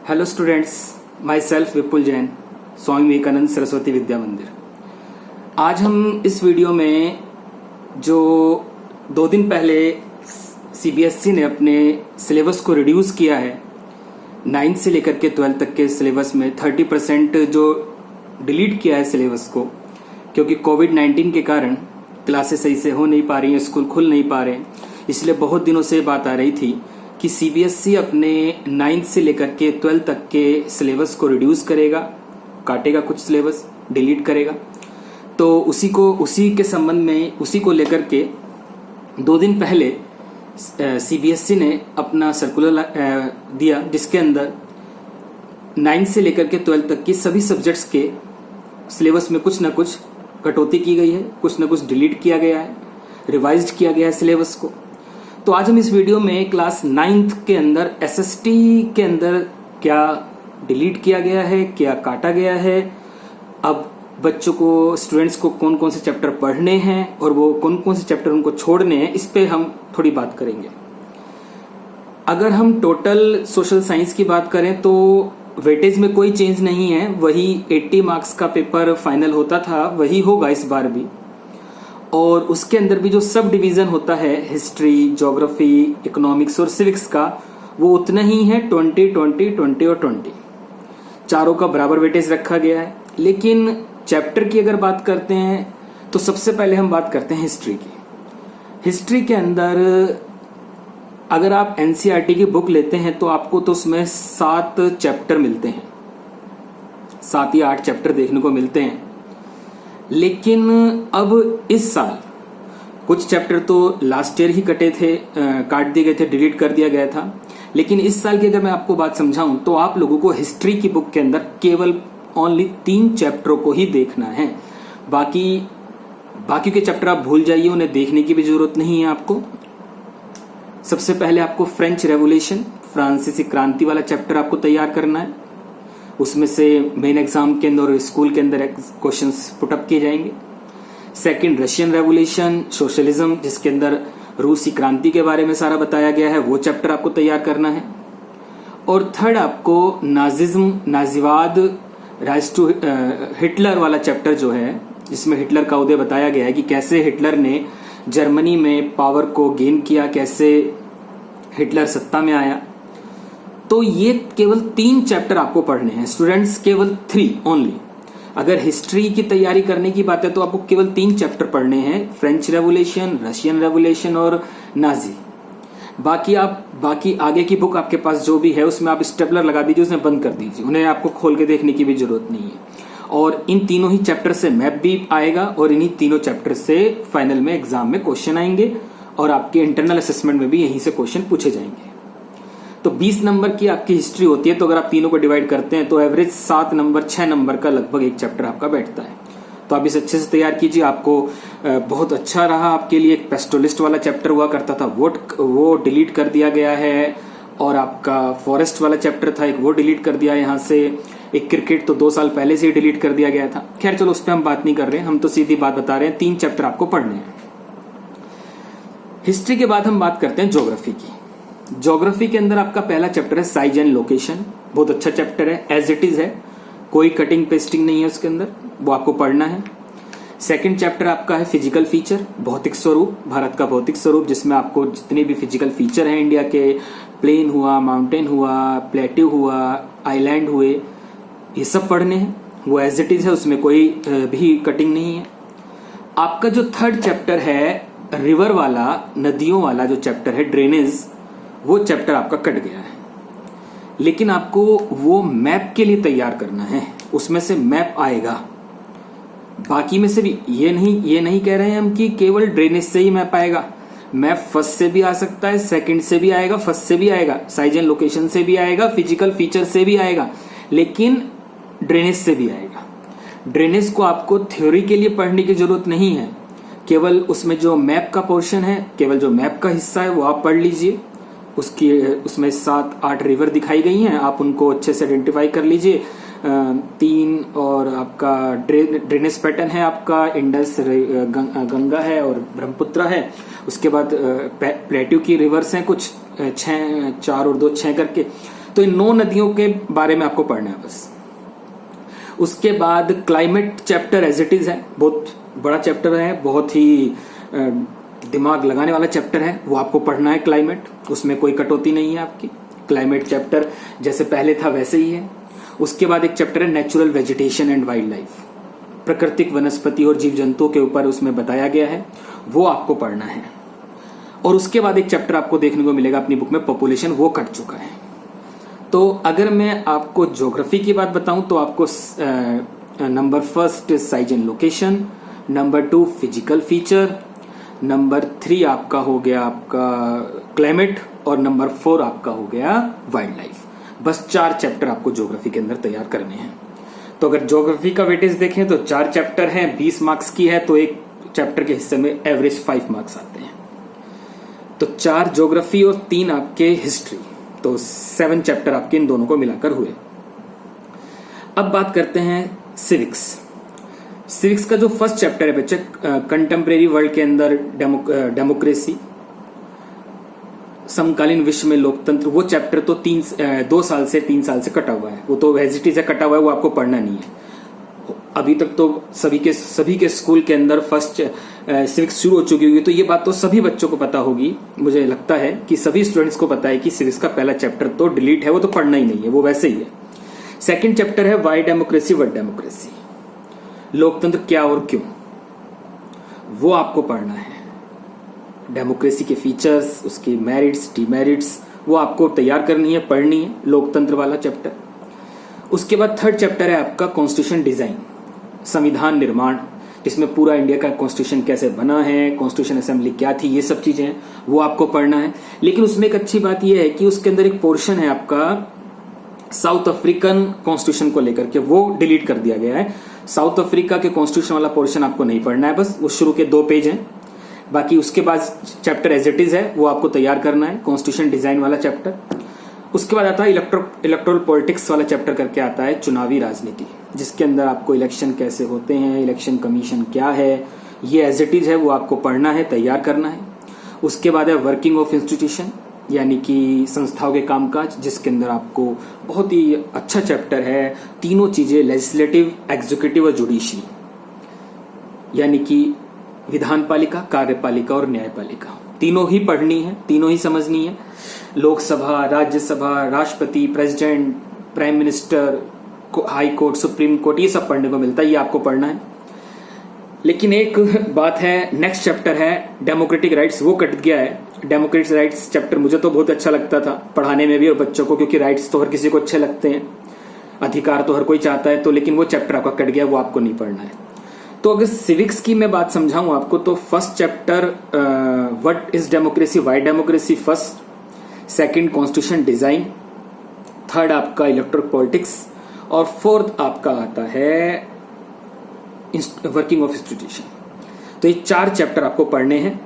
Hello students, my self विपुल जैन, स्वामी विवेकानंद सरस्वती विद्या मंदिर। आज हम इस वीडियो में जो 2 दिन पहले सीबीएसई ने अपने सिलेबस को रिड्यूस किया है, 9th से लेकर के 12th तक के सिलेबस में 30% जो डिलीट किया है सिलेबस को, क्योंकि कोविड-19 के कारण क्लासेस सही से हो नहीं पा रही हैं, स्कूल खुल नहीं पा रहे हैं। इसलिए बहुत दिनों से बात आ रही थी कि सीबीएसई अपने 9th से लेकर के 12th तक के सिलेबस को रिड्यूस करेगा, काटेगा, कुछ सिलेबस डिलीट करेगा। तो उसी के संबंध में, उसी को लेकर के 2 दिन पहले सीबीएसई ने अपना सर्कुलर दिया, जिसके अंदर 9th से लेकर के 12th तक की सभी सब्जेक्ट्स के सिलेबस में कुछ न कुछ कटौती की गई है, कुछ न कुछ डिलीट किया गया है, रिवाइज्ड किया गया है सिलेबस को। तो आज हम इस वीडियो में क्लास 9th के अंदर एसएसटी के अंदर क्या डिलीट किया गया है, क्या काटा गया है, अब बच्चों को, स्टूडेंट्स को कौन कौन से चैप्टर पढ़ने हैं और वो कौन कौन से चैप्टर उनको छोड़ने हैं, इस पे हम थोड़ी बात करेंगे। अगर हम टोटल सोशल साइंस की बात करें तो वेटेज में कोई चेंज नहीं है, वही 80 मार्क्स का पेपर फाइनल होता था, वही होगा इस बार भी। और उसके अंदर भी जो सब डिवीजन होता है, हिस्ट्री, ज्योग्राफी, इकोनॉमिक्स और सिविक्स का, वो उतना ही है, 20, 20, 20 और 20। चारों का बराबर वेटेज रखा गया है। लेकिन चैप्टर की अगर बात करते हैं तो सबसे पहले हम बात करते हैं हिस्ट्री की। हिस्ट्री के अंदर अगर आप एनसीईआरटी की बुक लेते हैं तो आपको तो उसमें 7 चैप्टर मिलते हैं, 7 या 8 चैप्टर देखने को मिलते हैं। लेकिन अब इस साल कुछ चैप्टर तो लास्ट ईयर ही काट दिए गए थे, डिलीट कर दिया गया था। लेकिन इस साल की अगर मैं आपको बात समझाऊं तो आप लोगों को हिस्ट्री की बुक के अंदर केवल ओनली 3 चैप्टरों को ही देखना है। बाकी के चैप्टर आप भूल जाइए, उन्हें देखने की भी जरूरत नहीं है आपको। सबसे पहले आपको फ्रेंच रेवोल्यूशन, फ्रांसीसी क्रांति वाला चैप्टर आपको तैयार करना है। उसमें से मेन एग्जाम के अंदर और स्कूल के अंदर क्वेश्चंस पुटअप किए जाएंगे। सेकंड, रशियन रेवोल्यूशन, सोशलिज्म, जिसके अंदर रूसी क्रांति के बारे में सारा बताया गया है, वो चैप्टर आपको तैयार करना है। और थर्ड, आपको नाजिज्म, नाजीवाद, राइज टू हिटलर वाला चैप्टर जो है, जिसमें हिटलर का उदय बताया गया है कि कैसे हिटलर ने जर्मनी में पावर को गेन किया, कैसे हिटलर सत्ता में आया। तो ये केवल 3 चैप्टर आपको पढ़ने हैं स्टूडेंट्स, केवल 3 ओनली। अगर हिस्ट्री की तैयारी करने की बात है तो आपको केवल 3 चैप्टर पढ़ने हैं, फ्रेंच रेवोल्यूशन, रशियन रेवोल्यूशन और नाजी। बाकी आगे की बुक आपके पास जो भी है उसमें आप स्टेपलर लगा दीजिए, उसमें बंद कर दीजिए, उन्हें आपको खोल के देखने की भी जरूरत नहीं है। और इन तीनों ही चैप्टर से मैप भी आएगा और इन्हीं तीनों चैप्टर से फाइनल में एग्जाम में क्वेश्चन आएंगे और आपके इंटरनल असेसमेंट में भी यहीं से क्वेश्चन पूछे जाएंगे। तो 20 नंबर की आपकी हिस्ट्री होती है, तो अगर आप तीनों को डिवाइड करते हैं तो एवरेज 7 नंबर, 6 नंबर का लगभग एक चैप्टर आपका बैठता है। तो आप इसे अच्छे से तैयार कीजिए। आपको बहुत अच्छा रहा आपके लिए। एक पेस्टोलिस्ट वाला चैप्टर हुआ करता था, वो डिलीट कर दिया गया है। और आपका फॉरेस्ट वाला चैप्टर था, एक वो डिलीट कर दिया यहाँ से। एक क्रिकेट तो 2 साल पहले से ही डिलीट कर दिया गया था। खैर चलो, उस पर हम बात नहीं कर रहे हैं, हम तो सीधी बात बता रहे हैं, 3 चैप्टर आपको पढ़ने हैं। हिस्ट्री के बाद हम बात करते हैं ज्योग्राफी की। ज्योग्राफी के अंदर आपका पहला चैप्टर है साइज एंड लोकेशन। बहुत अच्छा चैप्टर है, एज इट इज है, कोई कटिंग पेस्टिंग नहीं है उसके अंदर, वो आपको पढ़ना है। सेकंड चैप्टर आपका है फिजिकल फीचर, भौतिक स्वरूप, भारत का भौतिक स्वरूप, जिसमें आपको जितने भी फिजिकल फीचर हैं इंडिया के, प्लेन हुआ, माउंटेन हुआ, प्लेट्यू हुआ, आइलैंड हुए, ये सब पढ़ने हैं। वो एज इट इज है, उसमें कोई भी कटिंग नहीं है। आपका जो थर्ड चैप्टर है रिवर वाला, नदियों वाला जो चैप्टर है, ड्रेनेज, वो चैप्टर आपका कट गया है। लेकिन आपको वो मैप के लिए तैयार करना है, उसमें से मैप आएगा। बाकी में से भी ये नहीं कह रहे हैं हम कि केवल ड्रेनेज से ही मैप आएगा। मैप फर्स्ट से भी आ सकता है, सेकंड से भी आएगा, फर्स्ट से भी आएगा, साइज एंड लोकेशन से भी आएगा, फिजिकल फीचर से भी आएगा, लेकिन ड्रेनेज से भी आएगा। ड्रेनेज को आपको थ्योरी के लिए पढ़ने की जरूरत नहीं है, केवल उसमें जो मैप का पोर्शन है, केवल जो मैप का हिस्सा है वो आप पढ़ लीजिए। उसमें 7-8 रिवर दिखाई गई हैं, आप उनको अच्छे से आइडेंटिफाई कर लीजिए। 3 और आपका ड्रेनेज पैटर्न है, आपका इंडस, गंगा है और ब्रह्मपुत्र है। उसके बाद प्लेट्यू की रिवर्स हैं कुछ 6, 4 और 2, 6 करके। तो इन 9 नदियों के बारे में आपको पढ़ना है बस। उसके बाद climate chapter as it is है, बहुत बड़ा चैप्टर है, बहुत ही दिमाग लगाने वाला चैप्टर है, वो आपको पढ़ना है क्लाइमेट, उसमें कोई कटौती नहीं है आपकी। क्लाइमेट चैप्टर जैसे पहले था वैसे ही है। उसके बाद एक चैप्टर है natural vegetation and wild life, प्राकृतिक वनस्पति और जीव जंतुओं के ऊपर उसमें बताया गया है, वो आपको पढ़ना है। और उसके बाद एक चैप्टर आपको देखने को मिलेगा अपनी बुक में पॉपुलेशन, वो कट चुका है। तो अगर मैं आपको ज्योग्राफी की बात बताऊं तो आपको number 1 size and location, number 2 physical feature, number 3 आपका हो गया आपका क्लाइमेट और नंबर 4 आपका हो गया वाइल्ड लाइफ। बस 4 चैप्टर आपको ज्योग्राफी के अंदर तैयार करने हैं। तो अगर ज्योग्राफी का वेटेज देखें तो 4 चैप्टर हैं, 20 मार्क्स की है, तो एक चैप्टर के हिस्से में एवरेज 5 मार्क्स आते हैं। तो 4 ज्योग्राफी और 3 आपके हिस्ट्री, तो 7 चैप्टर आपके इन दोनों को मिलाकर हुए। अब बात करते हैं सिविक्स। सिविक्स का जो फर्स्ट चैप्टर है बच्चे, कंटेम्प्रेरी वर्ल्ड के अंदर डेमोक्रेसी, समकालीन विश्व में लोकतंत्र, वो चैप्टर तो 2 साल से 3 साल से कटा हुआ है, वो तो एज इट इज कटा हुआ है, वो आपको पढ़ना नहीं है। अभी तक तो सभी के स्कूल के अंदर फर्स्ट सिविक्स शुरू हो चुकी होगी, तो ये बात तो सभी बच्चों को पता होगी। मुझे लगता है कि सभी स्टूडेंट्स को पता है कि सिविक्स का पहला चैप्टर तो डिलीट है, वो तो पढ़ना ही नहीं है, वो वैसे ही है। सेकंड चैप्टर है वाई डेमोक्रेसी व्हाट डेमोक्रेसी, लोकतंत्र क्या और क्यों, वो आपको पढ़ना है। डेमोक्रेसी के फीचर्स, उसके मेरिट्स डिमेरिट्स, वो आपको तैयार करनी है, पढ़नी है, लोकतंत्र वाला चैप्टर। उसके बाद थर्ड चैप्टर है आपका कॉन्स्टिट्यूशन डिजाइन, संविधान निर्माण, जिसमें पूरा इंडिया का कॉन्स्टिट्यूशन कैसे बना है, कॉन्स्टिट्यूशन असेंबली क्या थी, ये सब चीजें हैं, वो आपको पढ़ना है। लेकिन उसमें एक अच्छी बात यह है कि उसके अंदर एक पोर्शन है आपका साउथ अफ्रीकन कॉन्स्टिट्यूशन को लेकर के, वो डिलीट कर दिया गया है। साउथ अफ्रीका के कॉन्स्टिट्यूशन वाला पोर्शन आपको नहीं पढ़ना है, बस वो शुरू के 2 पेज हैं। बाकी उसके बाद चैप्टर एज इट इज है, वो आपको तैयार करना है, कॉन्स्टिट्यूशन डिजाइन वाला चैप्टर। उसके बाद आता है इलेक्टोरल पॉलिटिक्स वाला चैप्टर करके आता है, चुनावी राजनीति, जिसके अंदर आपको इलेक्शन कैसे होते हैं, इलेक्शन कमीशन क्या है, ये एज इट इज है, वो आपको पढ़ना है, तैयार करना है। उसके बाद है वर्किंग ऑफ इंस्टीट्यूशन, यानी कि संस्थाओं के कामकाज, जिसके अंदर आपको बहुत ही अच्छा चैप्टर है, तीनों चीजें, लेजिस्लेटिव, एग्जीक्यूटिव और जुडिशरी, यानी कि विधान पालिका, कार्यपालिका और न्यायपालिका, तीनों ही पढ़नी है, तीनों ही समझनी है। लोकसभा, राज्यसभा, राष्ट्रपति, president, prime minister, high court, supreme court, ये सब पढ़ने को मिलता है, ये आपको पढ़ना है। लेकिन एक बात है, नेक्स्ट चैप्टर है डेमोक्रेटिक राइट्स, वो कट गया है। डेमोक्रेटिक राइट्स चैप्टर मुझे तो बहुत अच्छा लगता था पढ़ाने में भी और बच्चों को, क्योंकि राइट्स तो हर किसी को अच्छे लगते हैं, अधिकार तो हर कोई चाहता है, तो लेकिन वो चैप्टर आपका कट गया, वो आपको नहीं पढ़ना है। तो अगर सिविक्स की मैं बात समझाऊं आपको, तो first chapter what is democracy, why democracy first, second constitution design, third आपका इलेक्टोरल पॉलिटिक्स और फोर्थ आपका आता है वर्किंग ऑफ इंस्टीट्यूशन। तो ये 4 चैप्टर आपको पढ़ने हैं।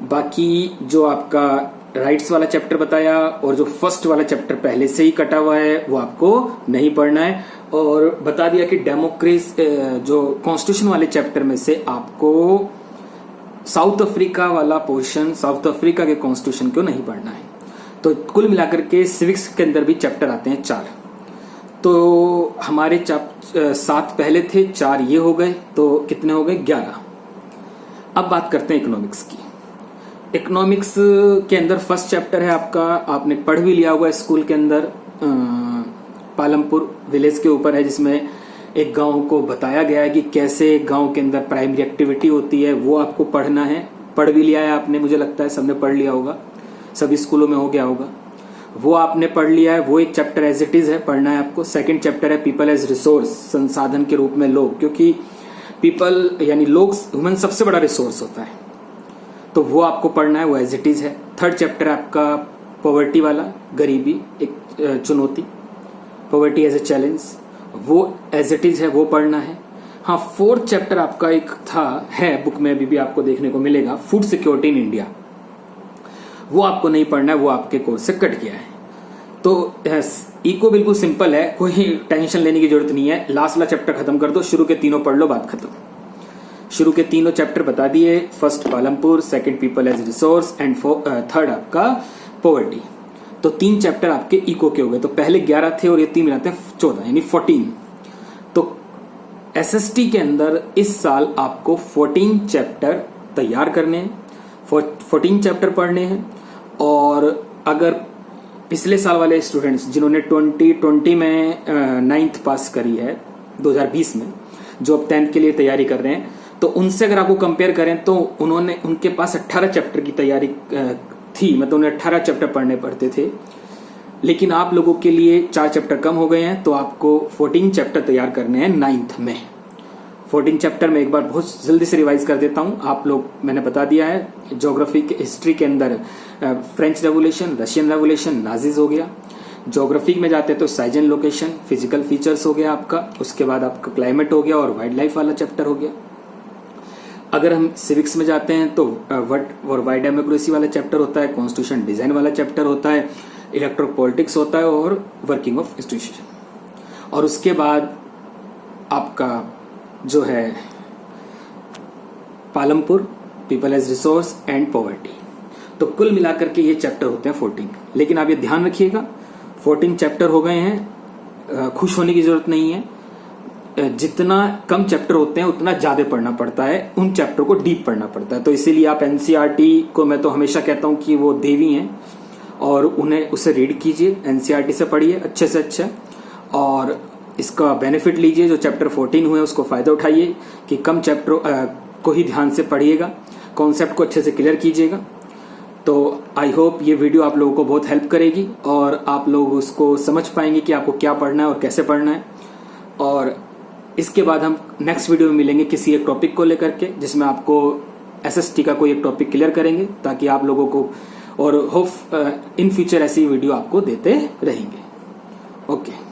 बाकी जो आपका राइट्स वाला चैप्टर बताया और जो फर्स्ट वाला चैप्टर पहले से ही कटा हुआ है, वो आपको नहीं पढ़ना है। और बता दिया कि डेमोक्रेसी जो कॉन्स्टिट्यूशन वाले चैप्टर में से आपको साउथ अफ्रीका वाला पोर्शन, साउथ अफ्रीका के कॉन्स्टिट्यूशन को नहीं पढ़ना है। तो कुल मिलाकर के सिविक्स के अंदर भी चैप्टर आते हैं 4। तो हमारे 7 पहले थे, 4 ये हो गए, तो कितने हो गए, 11। अब बात करते हैं इकोनॉमिक्स की। इकोनॉमिक्स के अंदर फर्स्ट चैप्टर है आपका, आपने पढ़ भी लिया हुआ स्कूल के अंदर, पालमपुर विलेज के ऊपर है, जिसमें एक गांव को बताया गया है कि कैसे गांव के अंदर प्राइमरी एक्टिविटी होती है, वो आपको पढ़ना है। पढ़ भी लिया है आपने, मुझे लगता है सबने पढ़ लिया होगा, सभी स्कूलों में हो गया होगा, वो आपने पढ़ लिया है। वो एक चैप्टर एज इट इज है, पढ़ना है आपको। सेकंड चैप्टर है पीपल एज रिसोर्स, संसाधन के रूप में लोग, क्योंकि पीपल यानी लोग, ह्यूमन सबसे बड़ा रिसोर्स होता है, तो वो आपको पढ़ना है, वो एज इट इज है। थर्ड चैप्टर है आपका पॉवर्टी वाला, गरीबी एक चुनौती, पॉवर्टी एज ए चैलेंज, वो एज इट इज है, वो पढ़ना है। हाँ, फोर्थ चैप्टर आपका एक है बुक में अभी भी आपको देखने को मिलेगा, फूड सिक्योरिटी इन इंडिया, वो आपको नहीं पढ़ना है, वो आपके कोर्स से कट गया है। तो इको बिल्कुल सिंपल है, कोई टेंशन लेने की जरूरत नहीं है। लास्ट वाला चैप्टर खत्म कर दो, शुरू के तीनों पढ़ लो, बात खत्म। शुरू के तीनों चैप्टर बता दिए, first Palampur, second people as resource and third आपका पॉवर्टी। तो 3 चैप्टर आपके इको के हो गए। तो पहले 11 थे और ये 3 मिलाते हैं 14 यानी 14। तो एसएसटी के अंदर इस साल आपको 14 चैप्टर तैयार करने हैं, 14 चैप्टर पढ़ने हैं। और अगर पिछले साल वाले स्टूडेंट्स जिन्होंने 2020 में 9th पास करी है 2020 में, जो अब 10th के लिए तैयारी कर रहे हैं, तो उनसे अगर आपको कंपेयर करें तो उनके पास 18 चैप्टर की तैयारी थी, मतलब उन्हें 18 चैप्टर पढ़ने पड़ते थे। लेकिन आप लोगों के लिए 4 चैप्टर कम हो गए हैं, तो आपको 14 चैप्टर तैयार करने हैं 9th में। 14 चैप्टर में एक बार बहुत जल्दी से रिवाइज कर देता हूं। आप लोग, मैंने बता दिया है, ज्योग्राफी के हिस्ट्री के अंदर French revolution, Russian revolution, Nazis हो गया। ज्योग्राफी में जाते हैं तो size and location, physical features हो गया आपका। उसके बाद आपका क्लाइमेट हो गया और वाइल्ड लाइफ वाला चैप्टर हो गया। अगर हम सिविक्स में जाते हैं तो व्हाट और वाई डेमोक्रेसी वाला चैप्टर होता है, कॉन्स्टिट्यूशन डिजाइन वाला चैप्टर होता है, इलेक्ट्रो पॉलिटिक्स होता है और वर्किंग ऑफ इंस्टीट्यूशन। और उसके बाद आपका जो है Palampur, people as resource and poverty. तो कुल मिलाकर के ये चैप्टर होते हैं 14। लेकिन आप ये ध्यान रखिएगा, 14 चैप्टर हो गए हैं, खुश होने की जरूरत नहीं है। जितना कम चैप्टर होते हैं उतना ज्यादा पढ़ना पड़ता है, उन चैप्टर को डीप पढ़ना पड़ता है। तो इसीलिए आप एनसीईआरटी को, मैं तो हमेशा कहता हूं कि वो देवी हैं और उन्हें उसे रीड कीजिए, एनसीईआरटी से पढ़िए अच्छे से अच्छा, और इसका बेनिफिट लीजिए। जो चैप्टर 14 हुए उसको फायदा उठाइए कि कम चैप्टर को ही ध्यान से पढ़िएगा, कॉन्सेप्ट को अच्छे से क्लियर कीजिएगा। तो आई होप ये वीडियो आप लोगों को बहुत हेल्प करेगी और आप लोग उसको समझ पाएंगे कि आपको क्या पढ़ना है और कैसे पढ़ना है। और इसके बाद हम नेक्स्ट वीडियो में मिलेंगे किसी एक टॉपिक को लेकर के, जिसमें आपको एसएसटी का कोई एक टॉपिक क्लियर करेंगे, ताकि आप लोगों को, और होप इन फ्यूचर ऐसी वीडियो आपको देते रहेंगे। ओके।